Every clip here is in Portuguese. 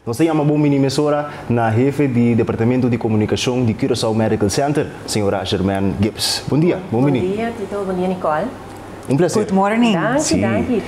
Nós temos uma boa emissora na jefe do Departamento de Comunicação de Curaçao Medical Center, senhora Germaine Gibbs. Bom dia, bom dia, Tito. Bom dia, Nicole. prazer. Good morning. Danke,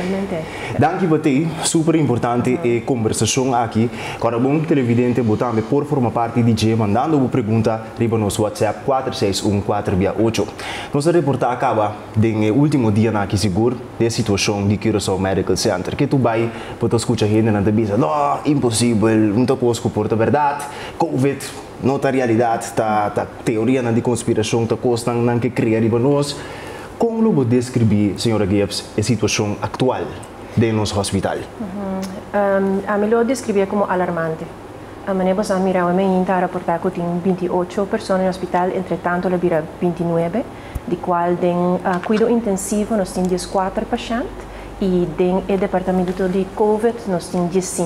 Danke, Batei. Super importante a conversação aqui. Agora, bom televidente, botamos por formar parte de G, mandando uma pergunta riba no WhatsApp 461-468. Nossa reportagem acaba no último dia aqui seguro da situação de Curaçao Medical Center. Que tu vai, para escutar gente na cabeça, não, impossível, não te posso comportar verdade, COVID, não é realidade, tá teoria de conspiração, tá costa não que cria riba nós. Como você descrever, senhora Gibbs, a situação atual do nosso hospital? A melhor descrever como alarmante. A maneira que mira a mim está reportar que tem 28 pessoas no hospital, entretanto, vira 29, de qual tem cuidado intensivo nós temos 4 pacientes e no departamento de COVID nós temos 15.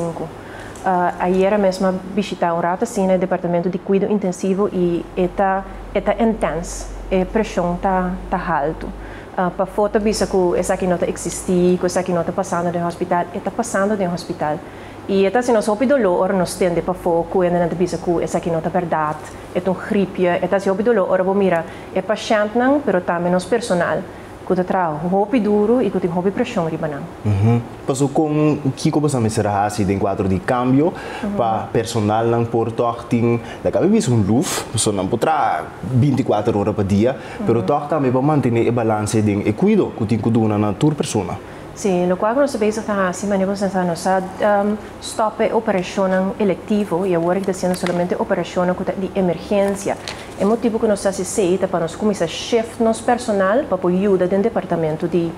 Ayer mesmo visitei um rato assim no departamento de cuidado intensivo e está intenso, a pressão está alta. Para foto bisa que essa aqui não existe, que essa aqui não está passando no hospital, está passando no hospital. E está sendo sob dolor, nós tende para foco, e não bisa que essa aqui não está verdade, é gripe, está sob dolor, ora vou mirar, é paciente não, mas também nosso personal. Que está roupa duro e que tem roupa pressão riba não. Passou com o que você me será assim em quadro de câmbio para personal não por toque da cabeça luf, só não poderá 24 horas por dia, mas toque também para manter a balança de cuidado que tem que dar na tua persona. Sim, lo qual nós sabemos que assim, mas nós stop operação eletivo e agora está sendo somente operação de emergência. É motivo que nós fazemos para nós começar a shift nosso personal para ajuda do departamento de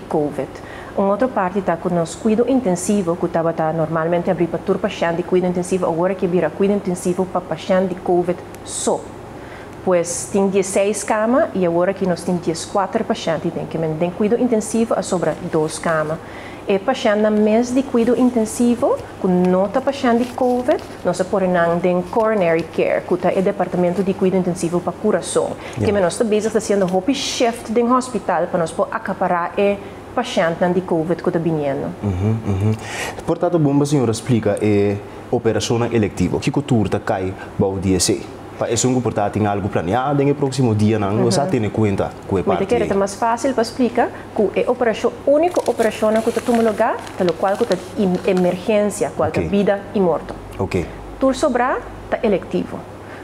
COVID. Uma outra parte está com nosso cuidado intensivo, que estava normalmente abrir para todo paciente de cuidado intensivo, agora que vira cuidado intensivo para paciente de COVID só. Pois tem 16 camas e agora que nós temos 4 pacientes que tem cuidado intensivo a sobra 2 camas. E paciente na mês de cuidado intensivo, com nota paciente de COVID, nós podemos ter coronary care, que é o departamento de cuidado intensivo para coração. Que nós estamos fazendo um shift do hospital para nós acaparar o paciente de COVID que está vindo. Portanto, bom, a senhora explica a operação eletiva. O que turta cai para o DSA? Para isso, tem algo planeado no próximo dia, não? Você tem em conta com a parte? É mais fácil para explicar que é a única operação que está tomando lugar, pelo qual está em emergência, qual é vida e morte. Tudo sobrar está eletivo.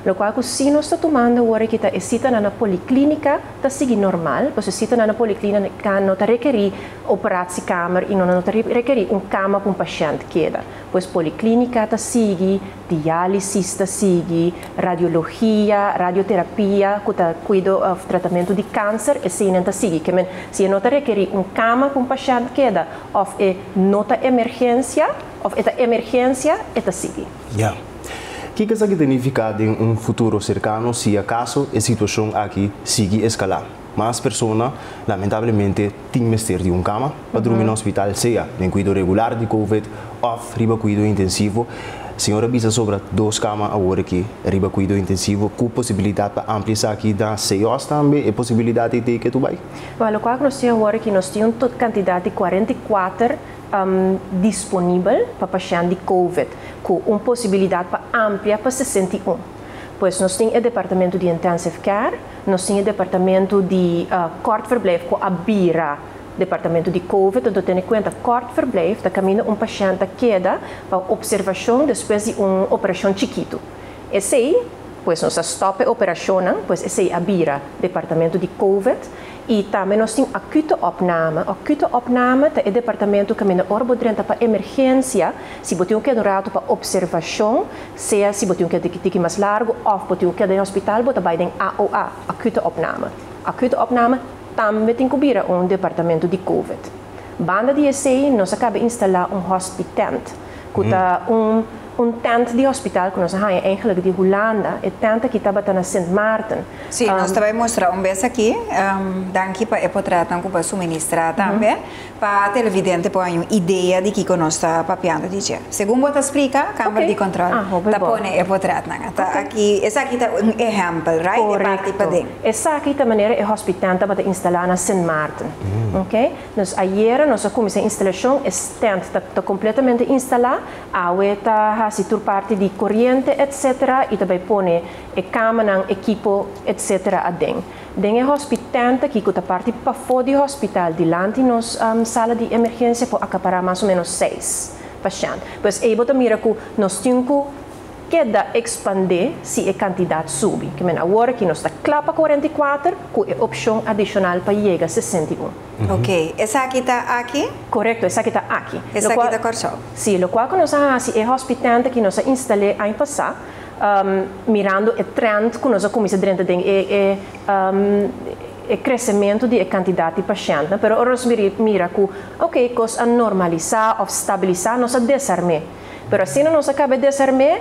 Lo qual, se nós estamos tomando agora que está na policlínica, está seguindo normal, porque se está na policlínica, não está requerir operar-se câmara e não está requerir cama com paciente queda. Pois policlínica está seguindo, diálise está seguindo, radiologia, radioterapia, que está cuidando do tratamento de câncer, e se não está seguindo. Se não está requerir cama com paciente queda, ou não está emergência, ou esta emergência, está seguindo. O que isso significa em futuro cercano se acaso a situação aqui sigue escalar? Mas pessoas, lamentavelmente, têm mestre de cama para dormir no hospital, seja em cuidado regular de COVID ou riba cuidado intensivo. A senhora bisa sobre 2 camas agora que riba cuidado intensivo, com possibilidade para ampliar aqui da CEOs também, e possibilidade de que tu vai? Olha, qual nós temos agora que nós temos toda quantidade de 44 disponível para paciente de COVID, com uma possibilidade para amplia para 61. Pois nós temos o departamento de intensive care, nós temos o departamento de corto verblijf, com a BIRA, departamento de COVID, então tem em conta corto verblijf, da caminho paciente queda para observação depois de uma operação chiquito. Esse aí, pois nós stop a operação, pois esse aí a BIRA, departamento de COVID, e também nós temos acute opname. Acute opname é o departamento que caminha orbodrenta para emergência, se botar que rato para observação, seja se botar que mais largo, ou botar que no hospital, botar vai em AOA, acute opname. Acute opname também tem que cobrir departamento de COVID. Banda de ECI, nós acabamos de instalar hospital, que está tent de hospital que nós temos eigenlijk de Holanda, e tent que estava na Sint Maarten. Sim, nós também mostrar vez aqui, daqui para epotratar para suministrar também, para televidente para uma ideia de que nós está papiando de dia. Segundo você explica, câmara de controle, está põe epotratar. Aqui, essa aqui está exemplo, right? Correto. Essa aqui da maneira é hospital que está instalado na Sint Maarten. Ok? Nós ayer nós começamos a instalação, esse tent está completamente instalado, a está hasi tur parte di corriente, etc. E também pone e cama, equipo, etc. a den. Den é hospitante que está parte para fora do hospital, dilante nos sala de emergência, para acaparar mais ou menos 6 pacientes. Pois aí você mira que nós temos queda expandir se a quantidade sube. Que agora que nós está clapa 44, com a opção adicional para chegar a 61. Ok, essa aqui está aqui? Correto, essa aqui está aqui. Essa aqui está corso? Sim, o qual que nós fazemos é hospitante que nós instalamos ano passado, mirando o trend que nós começamos a ter o crescimento de quantidade de pacientes. Mas agora nós mira que, ok, coisa normalizar ou estabilizar, nós desarmar. Mas assim nós acabamos de desarmar,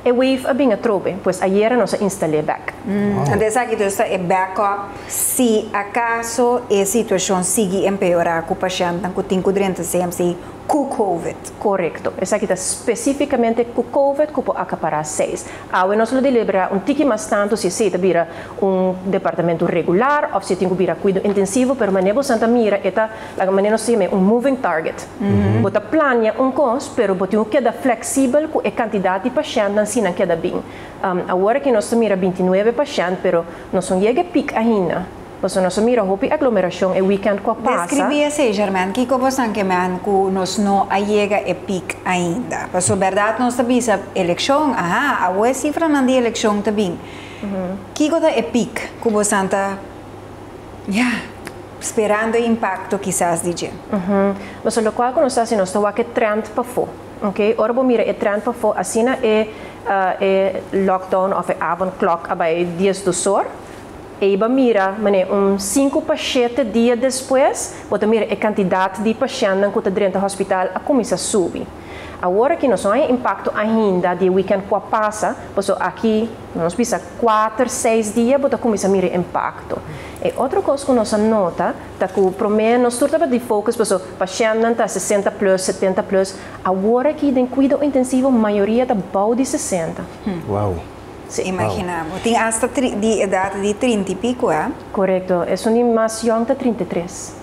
e wave a bem a trobe, pois ayer nós instalei back. Então aqui está é backup se acaso a situação sigue empeorar com o paciente que tem durante CMC com COVID. Correto. Essa aqui está especificamente com COVID, que pode acaparar 6. Agora nós delibera tique mais tanto se você vira departamento regular ou se tem que vira cuidado intensivo, pero maneira santa mira eta a maneira nós chama moving target. Bota plania coisa, pero bota queda flexível com a quantidade de pacientes assim não queda bem. Agora que nós mira 29 pacientes, pero nós não chega pic ainda. Porque nós mira a aglomeração é weekend que passa. Descrevia se, Germán, que você que nós não chega a pic ainda. Porque a verdade nós sabemos a eleição, a cifra não de eleição também. Que é pic que você está esperando o impacto quizás de Mas o qual que nós fazemos, nós estamos aqui trend para fora. Ok, ora vou mira é trend para fora, assim é lockdown ou é avond clock, abai dias do sol. E mira, 5 para 7 dias depois, você mira a quantidade de pacientes que estão dentro do hospital a começar a subir. Agora que nós não temos impacto ainda de weekend que passa, porque aqui nós precisa 4, 6 dias para começar a mirar impacto. E outra coisa que nós nota é que pelo menos nós estamos de foco, porque o paciente está 60 plus, 70 plus, agora que tem cuidado intensivo, a maioria está abaixo de 60. Uau! Imaginamos. Tem hasta de idade de 30 e pico, Correto. É um mais jovem de 33.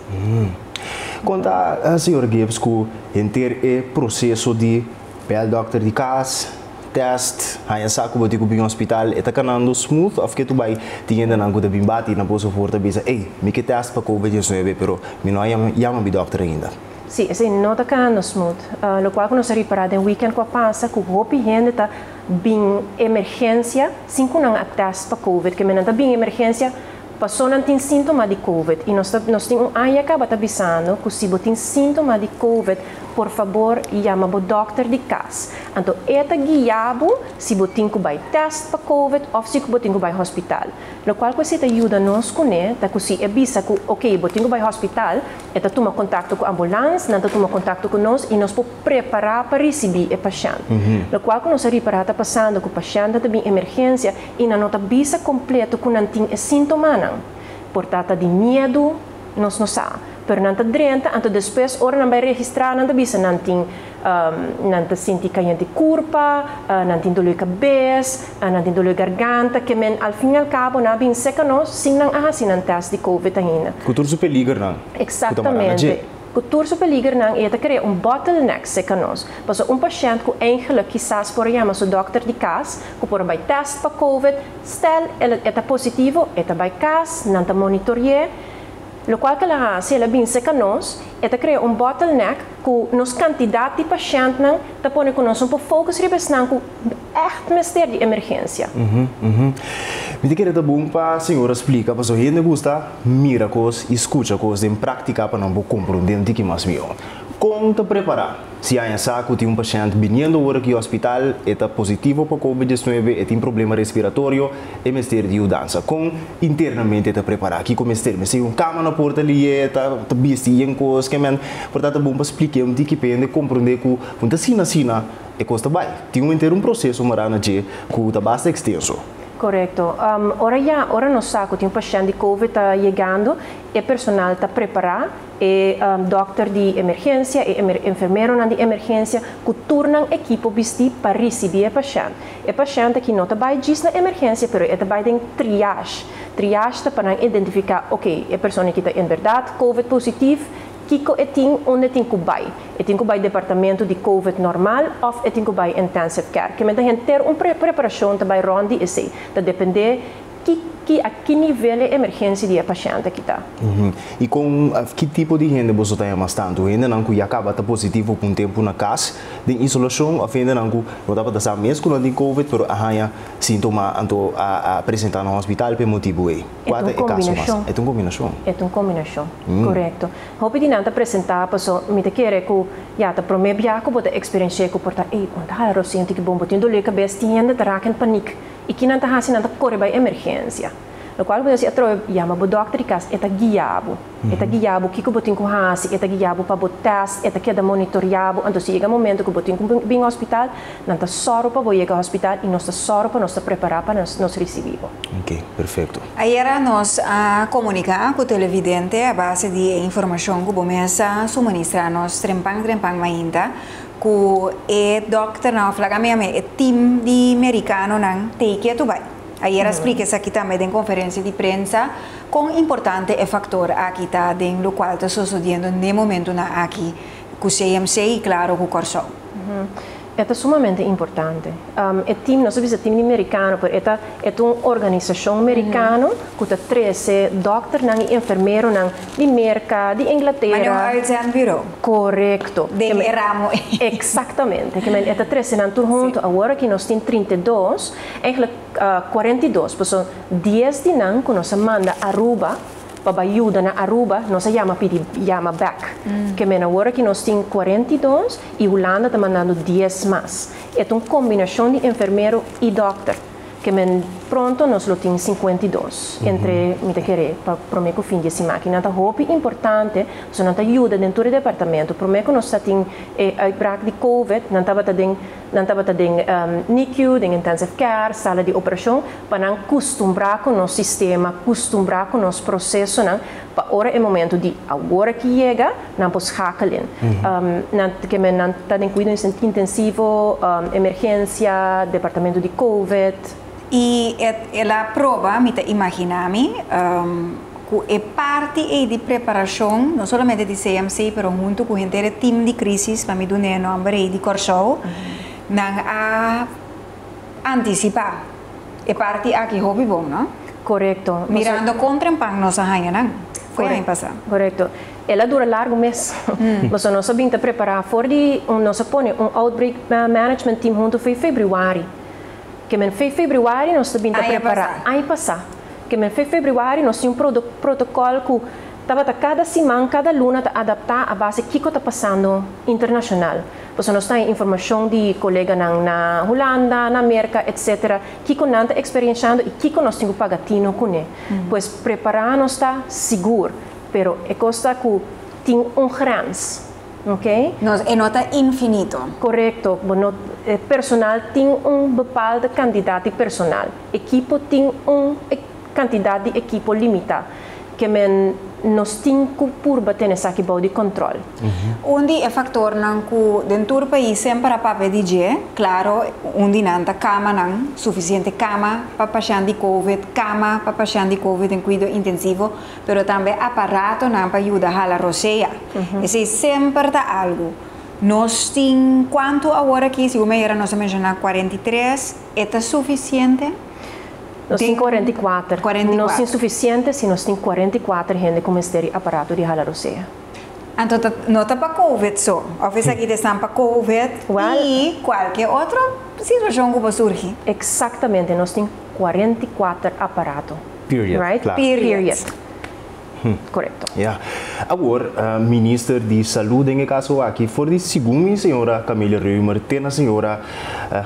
Conta a senhora Gibbs que ter o processo de pelo doctor de casa, teste, aí saco botar com o hospital, está canando smooth, ou que tu vai tinha na coisa bem bate na posso forta bisa, ei, me que teste para COVID-19, pero me não chama o doctor ainda. Sim, assim, não está canando smooth. O qual que nós reparamos no weekend que passa, que o gente está bem emergência, sem que não teste para COVID, que não está bem emergência, passou não tem sintoma de COVID. E nós temos aí acaba avisando que se você tem sintoma de COVID, por favor, chama o doctor de casa. Então, é guiado se você tem que ir teste para COVID ou se você tem que ir ao hospital. O qual você ajuda nós com ele, que se avisa que, ok, você tem que ir ao hospital, é tomar contato com a ambulância, não tomar contato com nós e nós podemos preparar para receber o paciente. O qual nós reparar está passando que o paciente está em emergência e não está avisa completo que não tem sintoma. Portanto, de medo, nós não sabemos. Pero não está dentro, então depois, ora não vai registrar, não está bisa, não está sentindo caindo de culpa, não tem dor de cabeça, não tem dor de garganta, que ao fim e ao cabo, não bem seca nós, sim não há teste de COVID ainda. Cultura superliga, não? Exatamente. Cultura superliga não é criar bottleneck seca nós. Porque paciente que eigenlijk quizás por chamar o doctor de casa, que por vai teste para COVID, stel ele está positivo, está vai casa, não está monitorear. O qual que ela se ela bem seca nós, é criar bottleneck que nos quantidade de pacientes não tá põe com nós focus ribes não com mistério de emergência. Me queria dar bom para a senhora explicar, porque a gente gosta mira coisas, escuta coisas, em prática para não compreender o que mais melhor. Como te preparar? Se há saco tem paciente vindo agora aqui ao hospital, está positivo para COVID-19, tem problema respiratório, é mistério de mudança. Como internamente te preparar? Aqui como mistério, se cama na porta ali, está vestindo em coisas, portanto é bom para explicar um que depende compreender que quando assina é coisa vai. Tem um processo marana que está bastante extenso. Correto. Ora nós sabemos que um paciente de COVID está chegando, e o personal está preparado, e doctor de emergência e enfermeiro de emergência que tornam a equipe vestir para receber o paciente. O paciente que não está na emergência, mas está em triage. Triage está para identificar, ok, a pessoa que está em verdade COVID positivo Kiko eting onde tem kubai. Eting kubai departamento de COVID normal of eting kubai intensive care. Que menta ter preparação também rondi esse. Da depender a que nível de emergência de paciente que está. E com que tipo de gente você tem mais tanto? Ainda não que acaba tá positivo por um tempo na casa de isolação, ou ainda não que eu estava passando mesmo com o COVID, mas arranha sintoma anto a apresentar no hospital por motivo aí. Qual é a combinação? É uma combinação. É uma combinação, correto. Hope de não apresentar pessoa, me te quer que já tá promebia que botar experiência que porta, onde há rociente que bom botar dole cabeça tinha de raken panic e que não tá assim não corre by emergência. No qual você atro chama o doctor e cas eta guiabo que botin com hasi eta guiabo para botas eta que da monitoriabo então chega momento que botin com bem hospital não tá só para ir ao hospital e nós tá só para nós preparar para nós receber. Ok, perfeito. Aí era nós a comunicar com o televidente a base de informação que começa a suministrar nós trempang ainda que o doctor não flaga mesmo o time de americano não take it to buy. Aí era explica isso aqui também em conferência de imprensa, quão importante é o fator aqui tá no qual está sucedendo no momento na aqui com o CMC e claro com o Corsol. É sumamente importante. O time, nós sabemos o time americano, é uma organização americana que tem 13 doutores e enfermeiros de América, de Inglaterra. Mas não é o Bureau. Correto. De ramo. Exatamente. É 13 junto, agora que nós temos 32, eigenlijk 42, pessoas 10 de nós que nós manda a Aruba, para ajuda na Aruba, nós chama back. Que agora que nós temos 42 e Holanda está mandando 10 mais. É uma combinação de enfermeiro e doctor. Que pronto nós lo temos 52 entre me querer para mim que o fim de semana que não é importante só não ajuda dentro do departamento para mim que nós temos outbreak de COVID não estava NICU de intensive care sala de operação para não acostumbrar com o nosso sistema acostumbrar com o nosso processo não para agora é o momento de agora que chega não posso hackear que não está em cuidado intensivo emergência departamento de COVID. E ela prova, me imaginami, que é parte de preparação, não somente de CMC, mas junto com o time de crise, para me dar o nome de Corsol, a antecipar. É parte aqui hobby bom, não? Correto. Mirando contra o pão, nós não. Foi aí passar. Correto. Ela dura largo mês. Mas nós sabemos preparar, nós põe outbreak management team junto foi em fevereiro. Que em fevereiro nós também preparar. Aí passar. Que em fevereiro nós temos protocolo que estava cada semana, cada luna adaptar a base que está passando internacional. Pois nós temos informação de colegas na Holanda, na América, etc. Que nós estamos experienciando e que nós temos pagatino com ele. Pois preparar nós está seguro, pero é coisa que tem grande. Okay? É nota infinito. Correto. O personal tem bepaalde quantidade de personal. Equipo tem quantidade de equipo limitada. Que nós temos que por bater nessa equipe de controle. Onde é factor que dentro do país sempre para pedir, claro, onde não tem cama, não suficiente cama para paciente de COVID, cama para paciente de COVID em cuidado intensivo, mas também aparato não para ajudar a roceia. Esse sempre está algo. Nós temos quanto agora aqui, se o melhor nós mencionar 43, é suficiente? Nós temos 44. Não é suficiente se nós temos 44 gente com este aparato de halarocea. Então, não está para COVID só. Talvez aqui está para COVID e qualquer outra situação que vai surgir. Exatamente. Nós temos 44 aparatos. Period. Right? Claro. Period. Correto. Yeah. Agora, ministro de Saúde, em caso aqui, for de segundo a senhora Camila Reumer, tem a senhora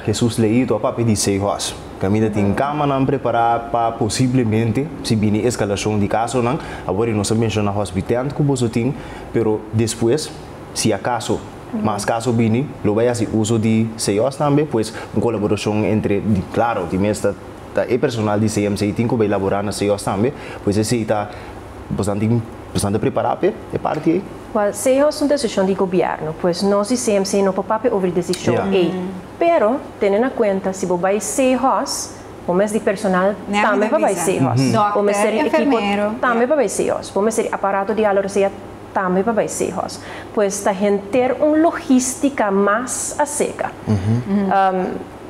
Jesus Leito, a papai de 6 horas. Camila tem cama não preparar para possivelmente, se vier escalação de caso, não, agora não se menciona o hospital que você tem, mas depois, se acaso, mas caso vier, lo vai fazer uso de 6 horas também, pois uma colaboração entre, claro, de mestre e personal de CMC tem que elaborar na 6 horas também, pois esse está bastante preparado, é parte aí. Well, se é uma decisão de governo, pois nós e CMC não podemos ouvir decisão aí. Pero, tendo em conta, se você vai ser host, o mês de personal também vai ser host. O mês de equipo também vai ser host. O mês de aparato de alorcia também para vai ser hos. Pois tá ter logística mais a seca.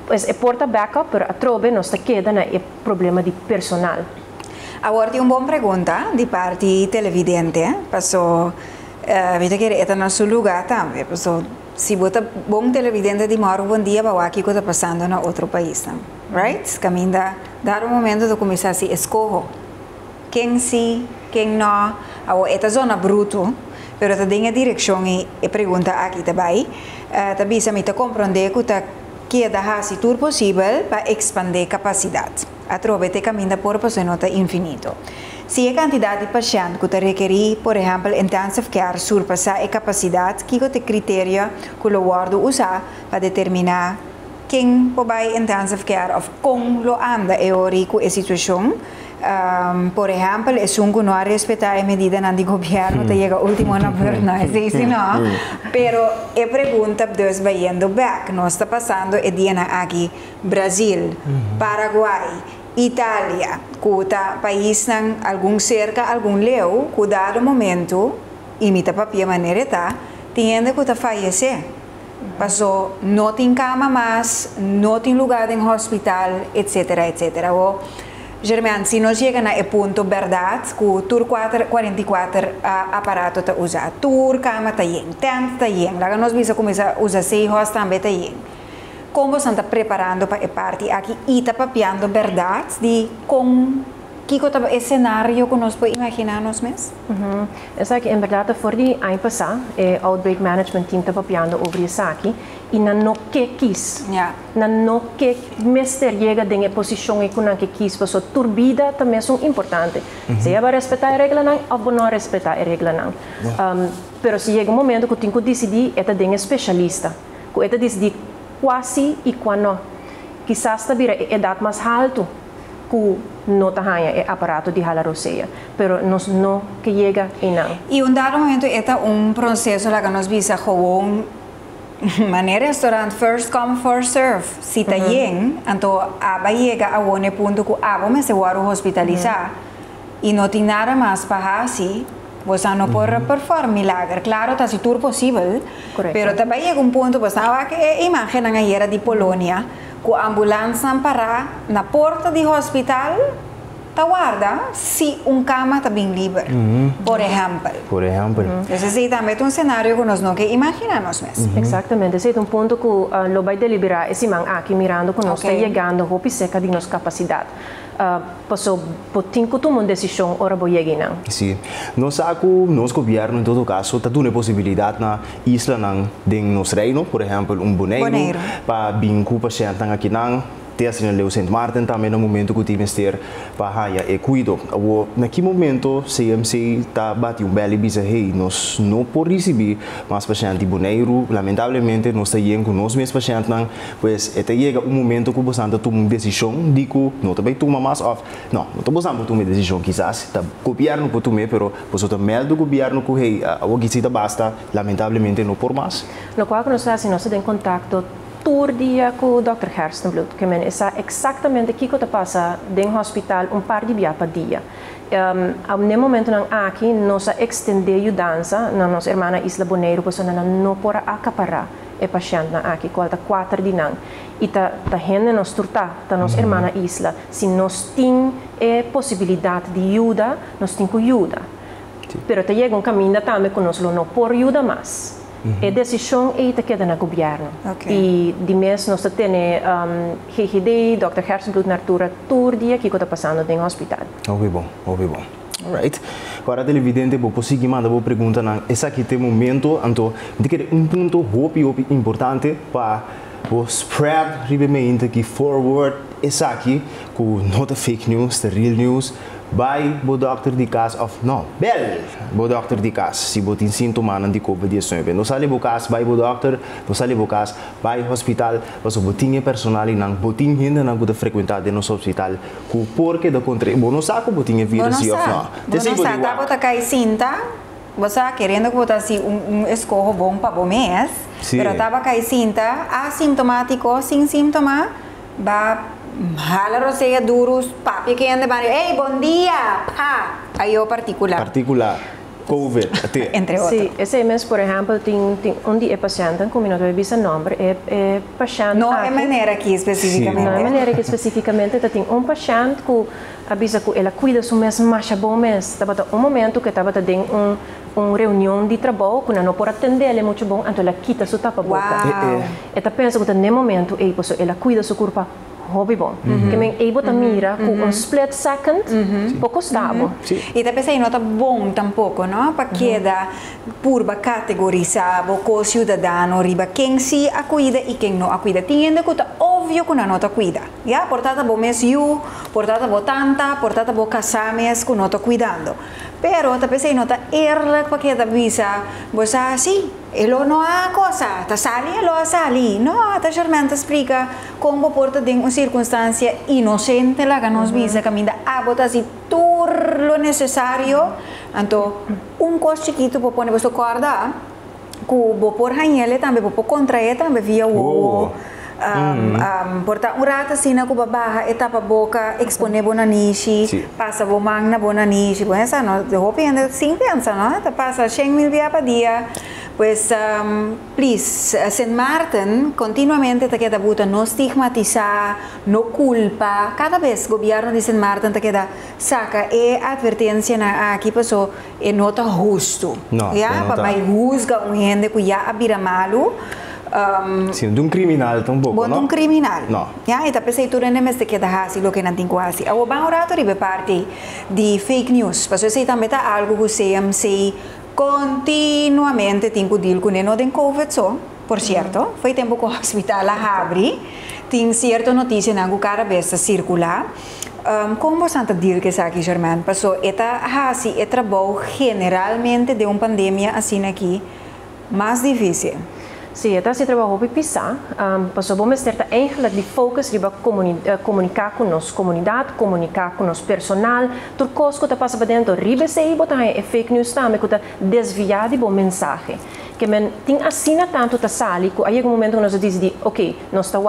Pues é porta backup, pero a trobe nós tá queda na problema de personal. Agora tem uma boa pergunta de parte televidente, passou, veja que é no seu lugar também, passou, se você bom televidente de mora um dia para aqui que está passando no outro país, right? Caminho dar momento de começar a se escolher quem sim, quem não, agora esta zona bruto, pero tá tem a direção e pergunta aqui também, tá bisa me tá compreender que tá que dá se tudo possível para expandir capacidade. A trove te caminha por nota infinito. Se a quantidade de pacientes que te requer, por exemplo, intensive care surpassar a capacidade, que é o critério que o guarda usa para determinar quem vai intensive care ou como anda é o rico a situação. Por exemplo, é um que não respeita a medida do governo, te chega último na perna, assim não. Pero a pergunta dos vai indo back, nós está passando é dia aqui Brasil, Paraguai, Itália, que tá país nang algum cerca, algum leu, que dado momento imita papia maneira tá, tendo que tá falecer. Passou, não tem cama mais, não tem lugar em hospital, etc, etc. Geralmente, se nós chegamos a ponto verdade, que o Tour 44 aparato está usado, Tour cama está aí, tent está aí, lá nós vamos começar a usar 6 horas também está aí. Como você está preparando para a parte aqui e está papiando verdade de como que é o cenário que nós podemos imaginar nós mesmos? É que, em verdade, for de ano passado, o Outbreak Management Team está papiando sobre isso aqui e não que quis. Não que mestre chega em posição que não que quis, porque a turbida também é importante. Se vai respeitar a regra não, ou não respeitar a regra não. Mas se chega momento que tem que decidir, é de especialista. Que é decidir quase e quando não. Quizás também a idade mais alta, que não tem aparato de halaroseia, pero nós não que chega e não. E dado momento é processo que nós visa gewoon maneira restaurante first come first serve. Se tá bem, então aba chega a um ponto que aba me se vai hospitalizar e não tem nada mais para assim. Você não pode performar milagre. Claro, está se tudo possível, pero também chega ponto você que imagina a era de Polônia. Que a ambulância para na porta do hospital tá guarda se cama está bem livre, por exemplo. Esse é também um cenário que nós não imaginamos mesmo. Exatamente, esse é ponto que lo vai deliberar esse man aqui mirando que nós está chegando a roupa seca de nossa capacidade. Passou por tinco tomar uma decisão ora vou chegar não. Sim, nós aqui nosso governo em todo caso está dando a possibilidade na isla não de nosso reino, por exemplo, boneiro para vincular paciente aqui não. Tem assim no Saint Martin também no momento que o time ester para e cuido. Naquele momento CMC está batendo belo e diz hey nós não podemos receber mais paciente de boneiro, lamentavelmente nós está indo com nós mesmos pacientes não, pois até chega momento que você anda tomar uma decisão de que não também toma mais off, não você não tomar decisão quizás, tá governo pode tomar, pero você está mel do governo que hey o que se basta, lamentavelmente não por mais. No qual nós estamos em contato todo dia com o Dr. Herstenblut, que é exatamente o que passa dentro do hospital par de dias por dia. No momento aqui, nós estendemos a ajuda na nossa irmã Isla Boneiro, porque não pode acaparar o paciente aqui, que está 4 dias. E está gente nos turta, está nossa irmã Isla. Se nós temos a possibilidade de ajuda, nós temos que ajudar. Mas chega caminho também que nós não podemos ajudar mais. A decisão é que queda no governo. E de mês nós temos GGD, Dr. Hersenblut na altura, todo dia que está passando no hospital. Ouvi bom. Alright. Agora, televidente, vou conseguir mandar uma pergunta. Esse aqui tem um momento, então, ponto importante para o spread, realmente, que forward, esse aqui, com not fake news, the real news, vai o doctor de casa of não bel o doctor de casa se botin sintomas de COVID-19 não sale o caso vai o doctor não sale o caso vai hospital mas o botinho personal e não botinho ainda não pode frequentar no hospital porque da contra não sabe o botinho vírus e of não você sabe tá bota cai cinta você querendo que botar assim escorro bom para o mês mas tava cai cinta assintomático sem sintoma vai hala roseia duros, papi que anda barrio, hey, bom dia, pa, aí o particular. COVID, até. Entre outros. Sim, esse mês, por exemplo, tem onde é paciente, como não tem esse nome, é paciente. Não é maneira aqui especificamente. Não é maneira que especificamente tem paciente que avisa que ela cuida do mês mais bom mês. Estava momento que estava tendo uma reunião de trabalho que não pode atender, ela é muito bom, então ela quita sua tapa-boca. E ela pensa que no momento ela cuida do corpo hobby bom. Que men able mira com split second, pouco estável. E também sei nota bom tampouco, não? Para queda purba categorizar o cidadão riba quem se a cuida e quem não a cuida. Tinha que óbvio que não nota cuida. Já portada bo mes you, portada bo tanta, portada bo casames que não tá cuidando. Pero também sei nota erra para queda visa, você assim, elo não há coisa, tá sali, elo a sali. Não, tá geralmente explica como porta de uma circunstância inocente lá que nos visa caminha a botar assim tudo lo necessário. Então, coisa chiquito para pôr você corda, que vou pôr ranhele também, vou pôr contrair também via o porta rata sina ku babaha etapa boca expone bonanishi passa bo magna bonanishi essa no de hopi anda sin pensa no ta passa 100.000 via per dia pues please St. Martin continuamente te queda buta no stigmatizar no culpa cada vez governo de St. Martin te queda saca e advertência na aqui passou e nota justo ya para mais juzga gente que já abira malo. Sim, de um criminal tampouco, não? De um criminal. Não. Ja, e também sei tudo nesse que dá assim, lo que não tem quase. O bom oratório é parte de fake news. Porque sei também tá algo que CMC continuamente tem que deal com não tem COVID só, por certo. Foi tempo que o hospital abre, tem certa notícia na que cada vez circular. Como você está dizendo que aqui, Germán? Passou, é trabalho generalmente de uma pandemia assim aqui mais difícil. Sim, então se trabalhou para pisar, passou bom mas certa eigenlijk de focus de comunicar com nossa comunidade, comunicar com nosso personal, tudo coisa que está passando dentro, riba se botar é fake news também que está desviado de bom mensagem, que men tem assina tanto ta sali que aí um momento que nós dizemos, ok, nós está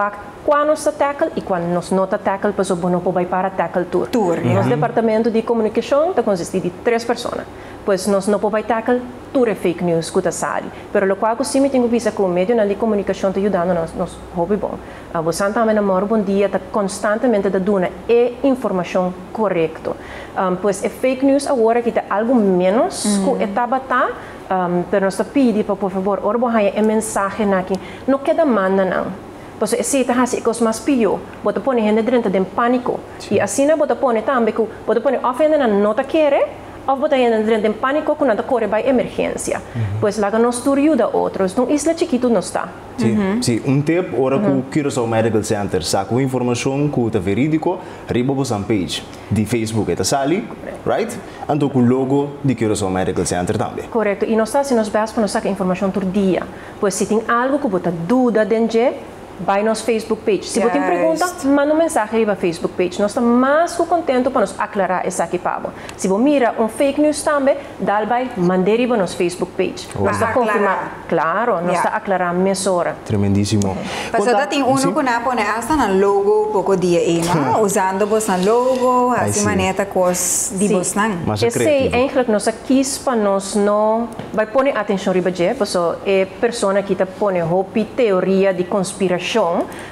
quando nós tackle e quando nós não tackle, passou bom não pode para tackle tour. Nosso departamento de comunicação está consiste de 3 pessoas. Pois nós não podemos tackle tudo é fake news que está sali. Pero o qual que sim tenho visto que o meio de comunicação está ajudando nos hobby bom. Você também namora bom dia está constantemente dando é informação correta. Pois é fake news agora que está algo menos que estava tá. Pero nós está pedindo por favor, ora bom é mensagem aqui, não queda manda não. Pois se está assim que os mais pior, bota põe gente dentro de pânico. E assim bota põe também que bota põe ofende na nota querer. Ou botar dentro de pânico quando corre para emergência. Pois lá que nós ajuda outros, então isla chiquito não está. Sim, tempo ora que o Curaçao Medical Center saca informação que é verídico, riba a page de Facebook está ali, right? Então com o logo de Curaçao Medical Center também. Correto. E nós se nós vemos para nós sacar informação todo dia. Pois se tem algo que bota dúvida dentro vai nos Facebook page. Se você tem pergunta, manda mensagem para Facebook page. Nós estamos mais contentes para nos aclarar essa aqui para você. Se você mira fake news também, dá vai mandar para nos Facebook page. Nós estamos confirmar, claro, nós estamos aclarar mesura. Tremendíssimo. Mas só tem que não põe hasta na logo pouco dia aí, não? Usando você na logo, assim maneira coisa de você não. Esse é eigenlijk nós quis para nós não vai pôr atenção riba je, porque é pessoa que está põe hopi teoria de conspiração.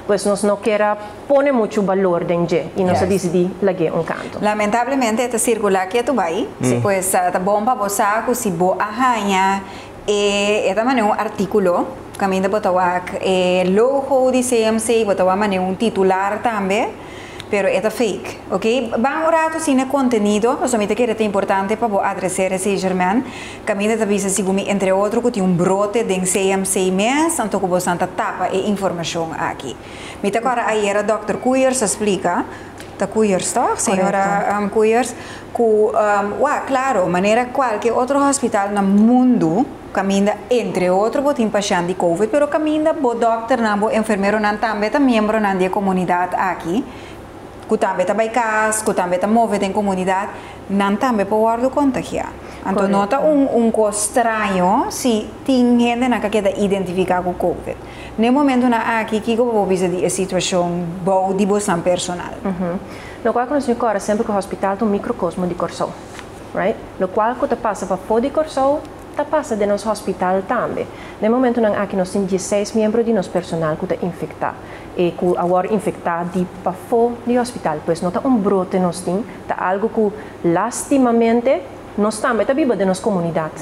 Pues nós não queremos pôr muito valor dentro e nós decidimos largar canto. Lamentavelmente, esta circular que tu vai, pues tá bom para você que se bo arranha e esta maneira artículo, caminho botar logo de CMC, botar titular também. Pero é fake, ok? Vamos orar sem conteúdo, mas somente que é importante para adressar esse germán. Caminho da visa segumi entre outros que tem brote de CMC mês, então que você tapa e informação aqui. Me agora aí era Dr. Kuyers explica, da Kuyers, tá? Senhora Kuyers, que claro, maneira qualquer outro hospital no mundo caminha entre outros botim paciente de COVID, pero caminha bo doctor na bo enfermeiro nan também tá membro na de comunidade aqui. Que também está em casa, que também está movido em comunidade, não também pode contagiar. Então, nota coisa estranho se tem gente que quer identificar com o COVID. No momento aqui, que eu vou dizer a situação boa de você personal. No qual nós agora sempre que o hospital tem um microcosmo de Curaçao. right? Lo qual que te passa para fora de Corsou, te passa de nosso hospital também. No momento não aqui nós temos 16 membros de nosso personal que está infectado e que agora infectado de para fora do hospital, pois não está brote nós temos, está algo que lastimamente nós também está viva de nossa comunidade.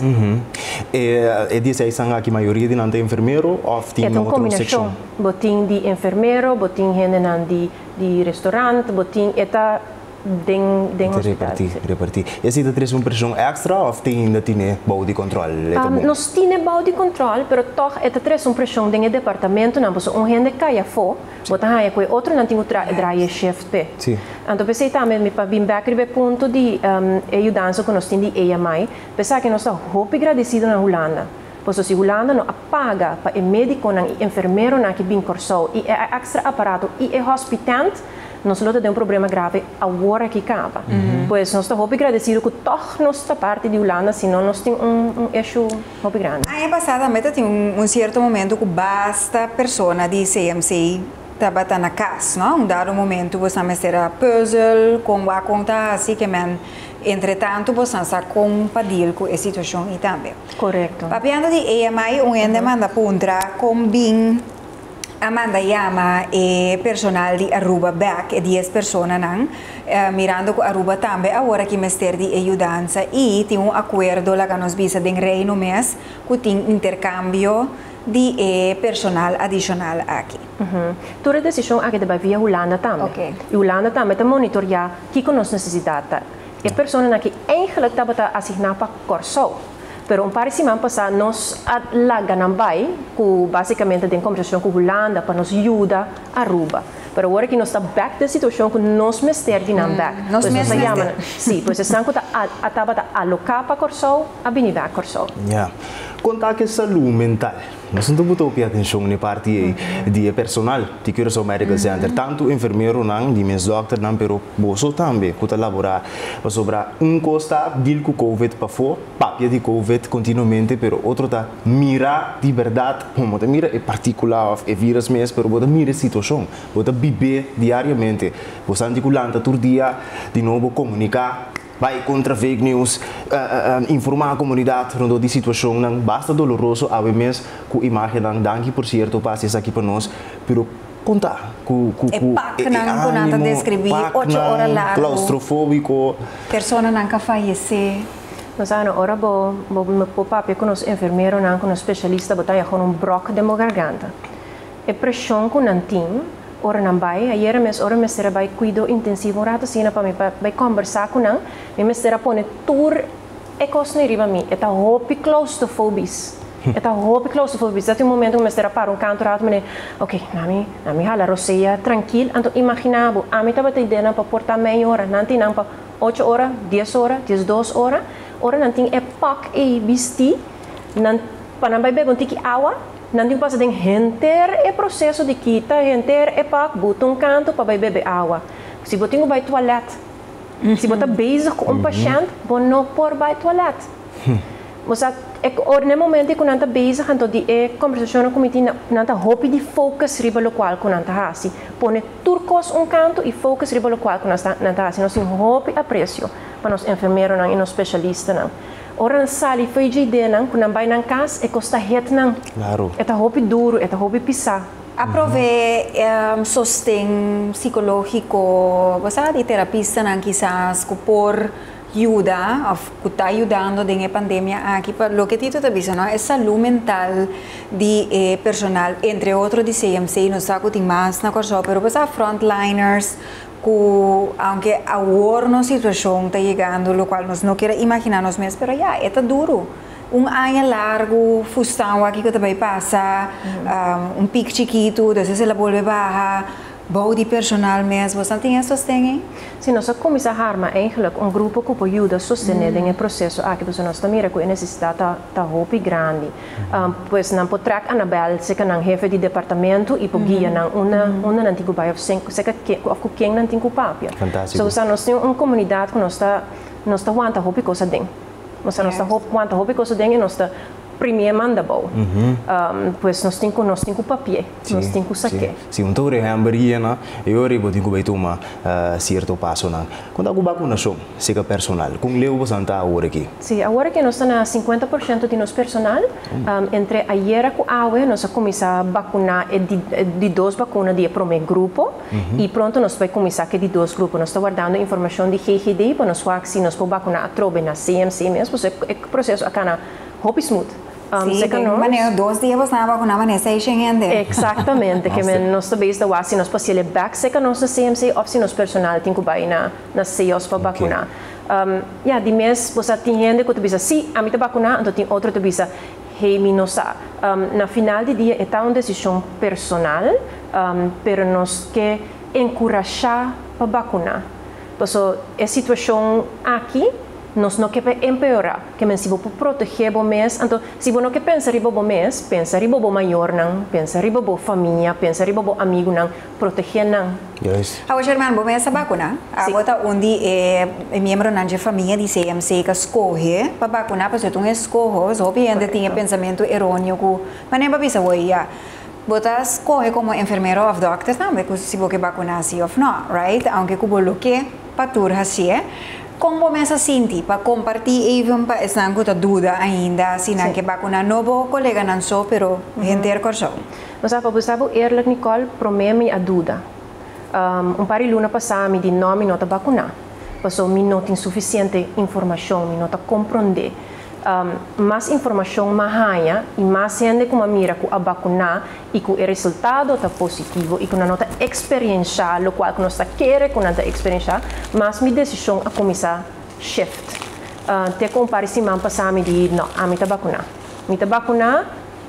E disse aí que a maioria de não tem enfermeiro ou tem uma outra seção? Botim de enfermeiro, botim gente de restaurante, botim eta den hospital. Repartir. E se tem uma pressão extra ou ainda tem bom de controle? Nós temos bom de controle, mas toch é uma pressão dentro do departamento, não posso gente caia fora, botar aí com outro não tem o trabalho chefe. Então pensei também me para vir back no ponto de ajudança que nós temos de EMI, pensar que nós estamos muito agradecidos na Holanda. Pois se Holanda não paga para o médico e enfermeiro que vem Corsou e é extra aparato e é hospital, nós não temos problema grave agora que acaba. Pois nós estamos muito agradecidos que toda nossa parte de Holanda, senão nós temos issue muito grande. Ano passado também tem certo momento que basta pessoa de CMC estava na casa, não? Dado momento você também será puzzle com a conta assim que entretanto você está compadir com a situação e também. Correto. Papiando de EMI, gente manda puntra com bem Amanda llama personal de Aruba back, 10 pessoas mirando que Aruba também agora que mestre de ajudança e tem acordo lá que nos visa de Reino Mês que tem intercâmbio de personal adicional aqui. Toda decisão aqui de via Holanda também. Okay. E Holanda também está monitorear que com nossa necessidade. E pessoas que eigenlijk estava assignada para Corsou. Pero par de semana passada nós largamos que basicamente tem conversação com a Holanda para nos ajudar a Aruba. Pero agora que nós estamos back da situação que nós mestre de não back. Nós mestre. Sim, pois estamos a alocar para Corsou, a venir back Corsou. Yeah. Quanto à saúde mental, nós não temos muita atenção na parte de personal de Curaçao Medical Center, tanto enfermeiro não, de meus doctor não, pero bolso também, que laborar sobre costa deal com COVID para fora, papia de COVID continuamente, pero outro tá mira de verdade, como tá mira é particular é vírus mesmo, pero bota mira a situação, bota viver diariamente, você articulando todo dia de novo comunicar. Vai contra fake news, informar a comunidade rondom die situação não basta doloroso a mesmo com a imagem não danke por certo passes aqui para nós, pero contar com não nada descrever 8 horas largo claustrofóbico persona não que fallecer. Nós agora vou papel com os enfermeiros não com os especialistas botar com broco de garganta. É pressão com não tem ora não vai, ayer ora mestre vai cuido intensivo rato sina para mim vai conversar com não, me mestre pone tour e costa riba mim, eta hope claustrofobis. Eta hope claustrofobis. Até um momento que mestre para canto rato me, ok, nami hala roseia tranquilo, então imaginavo, a mim tava te dando para portar meia hora, não tem não para 8 horas, 10 horas, 12 horas, ora não tem epoch e bisti, não para não vai beber um tique água. Nanti passa tem renter é processo de quita, renter é para botar canto para beber água. Se você vai toalete, se você beijo com paciente, você não pode vai toalete. Mas no momento que nanta beijo, então de conversação com mim, nanta hope de focus riba local com nanta hasi, pone turcos canto e focus riba local com nanta hasi. Nós temos hope aprecio para nos enfermeiros e nos especialistas não. Orang sali foi de ideia não, quando vai na casa é costa het não. Claro. É tá roupa duro, é tá roupa pisar. Aprove sostén psicológico, você de terapista não quizás por ajuda, que está ajudando na pandemia aqui para lo que Tito está dizendo, é saúde mental de personal, entre outros de CMC, não sabe que tem mais na Corsou, pero você frontliners aunque agora uma situação está chegando, o qual nós não queremos imaginar nós mesmos, mas já, é duro. Ano largo, fustão aqui que também passa, pico chiquito, depois ela volta barra, body personal mesmo, você tem essa sostém? Sim, nós começamos a armar eigenlijk grupo que pode ajudar a sostener o processo aqui, porque nós também que a necessidade está roupa grande. Pois não pode trazer a Anabel, se que não chefe de departamento e pode guiar não não tem que vai se que quem não tem que papia. Fantástico. So nós temos uma comunidade que nós está aguenta roupa coisa dentro. Nós está aguenta roupa coisa dentro e nós está primeiro manda bom. Pois nós temos papel, nós temos saque. Se tour é amberia, na eu ribo tenho que tomar certo passo na. Quando a vacunação chega personal, com leu você está agora aqui? Sim, agora que nós estamos na 50% de nosso personal, entre ayer com a nós começar a vacunar de 2 vacinas de primeiro grupo e pronto nós vai começar que de 2 grupos. Nós estamos guardando informação de GGD para nós se nós podemos vacinar a trobe na CMC mesmo, é processo aqui na Hope Smooth. Sim, mas 2 dias você vai vacinar, mas é gente. Exatamente, que nós também da se nós passamos back seca nossa CMC ou se nosso personal tem que ir na CEOs para vacinar. De mês você tem gente que diz sim, a mim está vacinar, então tem outro que diz hey, mi não sabe. Na final do dia é uma decisão personal, pero nós que encorajar para vacinar. Por isso, a situação aqui nós não queremos empeorar, que se você proteger o mês, então se você não quer pensar em o mês, pensa em o maior não, pensa em a família, pensa em o amigo não, proteger não. Yes. Agora, irmão, vou começar a vacinar. Agora, onde é membro da família de CMC que escolhe para vacinar, porque tu escolhe, obviamente tem pensamento errôneo, mas nem para pensar, você escolhe como enfermeiro ou doctor, não, porque se você vacinar sim ou não, right? Aunque você coloque para turma assim, como começa a sentir para compartilhar even para estar com dúvida ainda se não que vacinar novo colega não só pero gente é corso. Mas a papo eerlijk Nicole promeme a dúvida. Par de luna passada me disse não me nota vacinar. Passou me não tem suficiente informação, me nota compreender. Mais informação mais e mais gente como mira com a vacinar e com o resultado está positivo e com a nota experiência, o qual nós queremos com a experiência, mas minha decisão a começar shift. Te compare se man passar me diz não, a mim está vacinar. Me está vacinar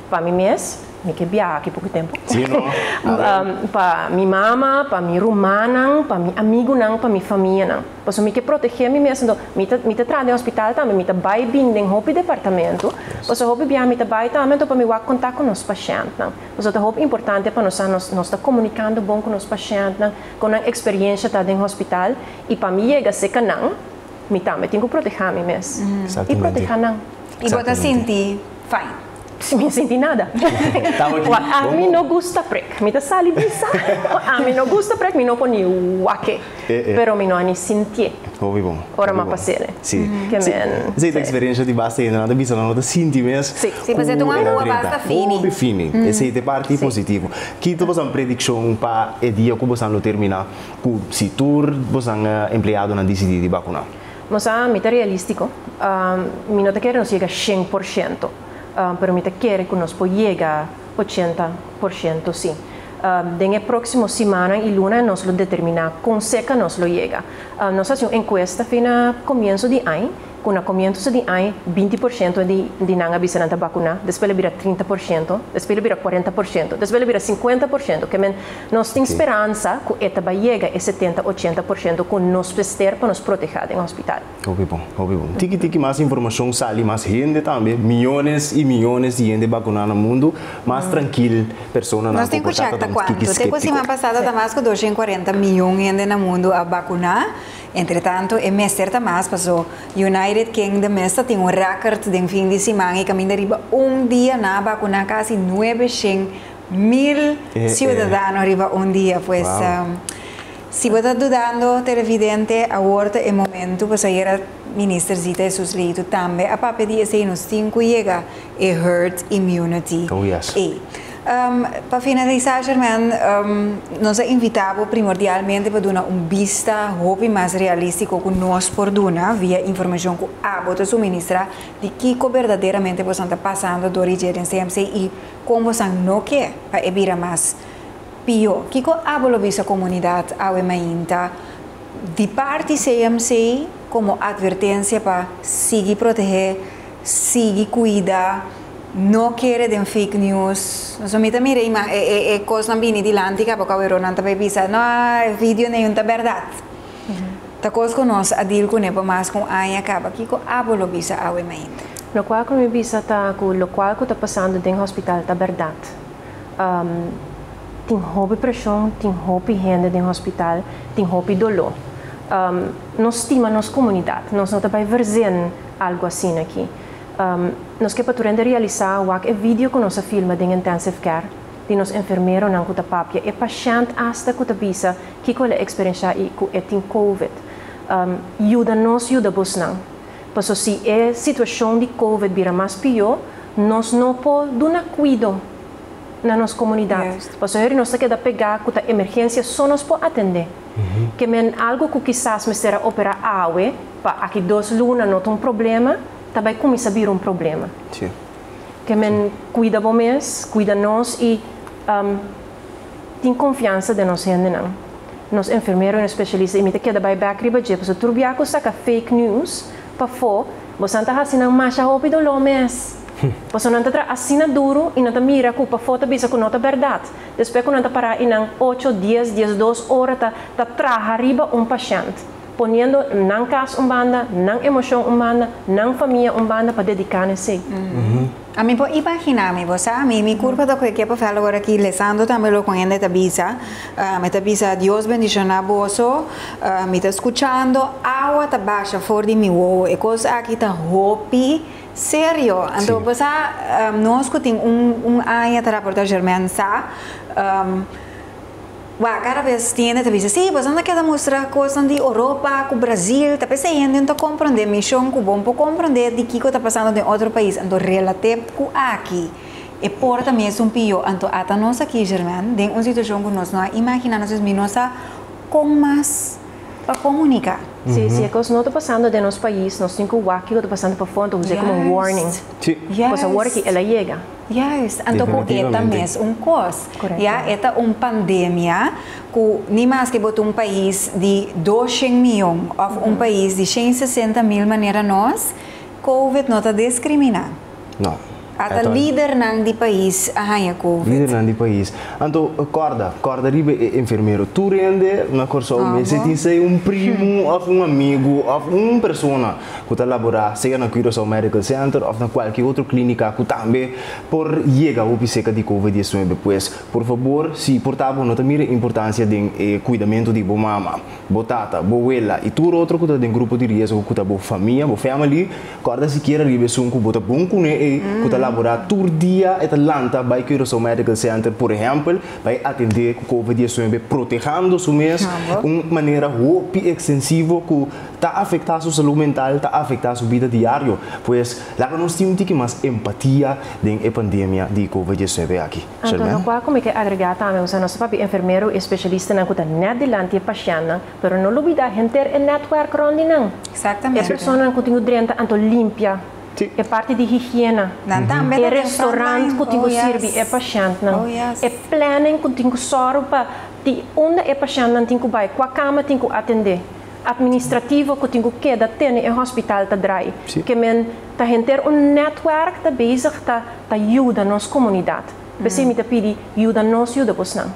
para mim mês. Me que viajar aqui pouco tempo. Sim, não. Para minha mama, para minha irmã, para meu amigo, para minha família. Porque me que proteger me mesmo. Me traz no hospital também, me vai bem no departamento. Porque hope viajar me vai também para me contato com os pacientes. Porque é importante para nós estar comunicando bom com os pacientes, com a experiência da no hospital e para mim chega seca não, me também tenho que proteger me mesmo. E proteger não. E você sentir fine. Se me senti nada. A mim não gusta prek. Me tá sali bisa. A mim não gusta prek, me não poni wake. Pero me não ani senti. Ouvi bom. Ora ma passele. Sim. Que Sei da experiência de basta ainda nada bisa não da senti mesmo. Sim, mas é uma boa basta fini. Ouvi fini. Esse é parte positivo. Que tu você predição para o dia que você não terminar, se tu você empregado na decidir de vacinar. Mas a mim tá realístico. Me não te quero não chega 100%. Pero me quer que nós podemos chegar a 80% sim. Na próxima semana e luna nós lo determinar com seca nós lo chega. Nós fazemos uma encuesta no começo de ano, com o começo de ano 20% de não avisa na vacuna, depois vira 30%, depois vira 40%, depois vira 50%, que nós temos esperança que esta vai chegar a 70-80% com nós prestar para nos proteger no hospital. Ouvi bom. Tiki mais informação sali, mais gente também, milhões e milhões de gente vacunada no mundo, mais tranquilo, pessoas nós temos que checar quanto. Depois semana passada mais que 240 milhões de gente no mundo a vacunar. Entretanto, é certa mais passou. United Kingdom tem recorde de fim de semana e caminha arriba dia na vacunar quase 900,000 cidadãos arriba dia. Pues, se você está dudando, televidente, agora é momento, pues ayer ministro Zita Jesus Leito também, a papel de esse nos 5 chega é herd immunity. Oh, yes. Para finalizar, Germán, nos invitamos primordialmente para dar vista mais realística que nós podemos via informação que a bota suministra de que verdadeiramente você está passando do origem em CMC e como você não quer para evitar mais pior. Que a vista comunidade a mainta de parte CMC como advertência para seguir proteger, seguir cuidar. Não quer de fake news. Nós me mirei, mas é coisa não vini de lântica porque eu não estava pensando, não, vídeo nenhum é verdade. Tá coisa que nós adil com nebo mais com a acaba que com a bolo bisa a ainda. No qual me bisa tá com o qual que está passando dentro do hospital tá verdade. Tem hobby pressão, tem hobby gente dentro do hospital, tem hobby dolor. Nós estima nossa comunidade, nós não tá vai verzen algo assim aqui. nós que para realizar o vídeo que nós filma de intensive care de nos enfermeiro não kuta papia e paciente hasta kuta bisa que com a experiência e com etin COVID ajuda bos não porque se a situação de COVID vira mais pior nós não podemos cuidar na nossa comunidade porque nós queda pegar kuta emergência só nós podemos atender que men algo que quizás me será operar awe para aqui 2 lunas não tem um problema também começa a vir um problema que men cuida bom mês cuida nós e tem confiança de nós gente não nós enfermeiros e especialistas imita que da vai back riba je porque turbiaco saca fake news para fo você não tá assinando mais rápido lo mês você não tá assina duro e não tá mira que para foto bisa que não tá verdade depois que não tá parar em 8 dias 2 horas tá traga riba paciente ponendo não caso banda não emoção banda não família banda para dedicar-se A mim pode imaginar, você a mim curva do que para falar agora aqui lesando também lo com ele tabisa, me tabisa Deus bendiciona boso, me tá escuchando, água tá baixa fora de mim, e coisa aqui tá hopi sério, então você nós que tem área para reportar germança, cada vez tiene te dice sí pues anda queda mostrar cosas de Europa com Brasil tá pensando em tentar compreender missão que bom para compreender de que está passando em outro país então relativo com aqui e por também é pior então até nós aqui Germán tem uma situação que nós não imaginamos nós com mais para comunicar sim é que não está passando de nosso país nós temos que aqui está passando para fora então como um warning pois a warning ela chega então também é coisa. Esta pandemia que nem mais que botar país de 200 milhões ou país de 160 mil maneira nós, COVID não está discriminando. Não. Até líder de país arranha COVID. Líder de país. Então, corda riba enfermeiro. Tu rende na corso se tem primo ou amigo ou pessoa que está laborar, seja na Curaçao Medical Center ou na qualquer outra clínica que também por chegar ao piseca de COVID-19, pues, por favor, se portável não mira a importância de cuidamento de boa mama, boa tata, boa abuela e tudo outro que está em grupo de risco, que está boa família, boa family, corda se quer riba que bota bom com que está laborar todo dia em Atlanta, vai Curaçao Medical Center, por exemplo, vai atender com COVID-19, protegendo-se mesmo, uma maneira muito extensiva que está afetando a sua saúde mental, está afetando a sua vida diária, pois lá nós temos que mais empatia da pandemia de COVID-19 aqui. Então, como é que agregar também, o nosso papi enfermeiro especialista na cuta net delante paciente, pero não olvidar gente é network onde não. Exatamente. É pessoa que tem drenta, então limpia. É parte de higiene. É restaurante que tem que servir é paciente não. É planning que tem que sorrir para onde é paciente não tem que vai, qual cama tem que atender. Administrativo que tem que queda tem em hospital tá dry. Que men tá gente network tá bezig tá ajuda nossa comunidade. Você me tá pedi ajuda nós ajuda você não.